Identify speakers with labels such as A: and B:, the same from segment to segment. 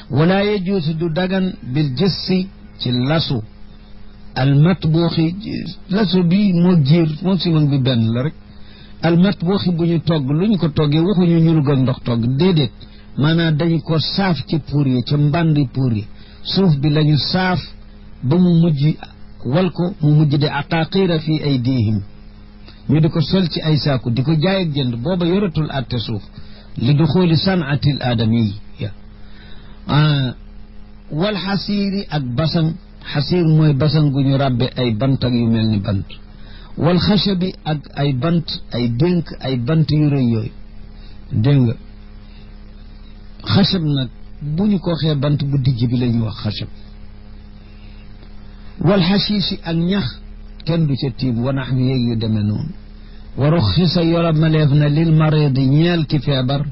A: wala yajuusu du dagan bil jëssi ci lasu almatbuuxi lasu bi moo jiir moom si man bi benn la rek almatbuuxi bu ñu togg lu ñu ko toggee waxuñu ñu lugal ndox togg déedéet maanaam dañu ko saaf ci puur yi ca mbandi puur yi suuf bi lañu saaf ba mu mujj wal ko mu mujj de aqaaqiira fi aydihim ñu di ko sol ci ay saaku di ko jaay ak jënd booba yoratul atte suuf li duxooli sanatil aadamiya wal xasiiri ak basan xasiir mooy basan gu ñu ràbbe ay bant ak yu mel ni bant wal xachabi ak ay bant ay dénk ay bant yu rëy yooyu dégg nga xachab nag bu ñu ko waxee bant bu dijj bi la ñuy wax xachab wal xasiisi ak ñax kenn du ca tiim wanax mi yéeg yu demee noonu waru xisa yola maleef na lil maridi ñeel ki feebar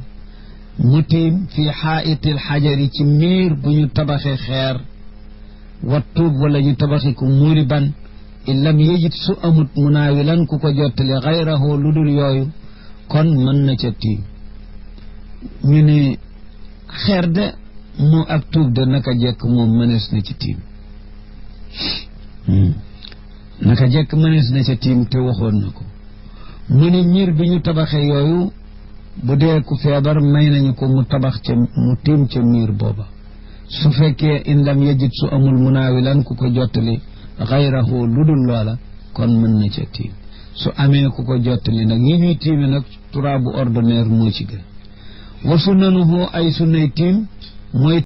A: mu tiim fii xaa'itil xajari ci miir bu ñu tabaxee xeer wa tuub wala ñu tabaxi ko muuri ban in lam yejit su amut munaawilan ku ko jottali xayrahu lu dul yooyu kon mën na ca tiim ñu ne xeer de moo ak tuub de naka jekk moom mënees na ci tiim naka jekk mënees na ca tiim te waxoon na ko mu ne miir bi ñu tabaxee yooyu bu dee ku feebar may nañu ko mu tabax ca mu tiim ca miir booba su fekkee in lam yajid su amul munaawilan ku ko jottali xayrahu lu dul loola kon mën na ca tiim su amee ku ko jottali nag yi ñuy tiimi nag turaabu ordinaire moo ci gën wa sunnanuhu ay sunnay tiim mooy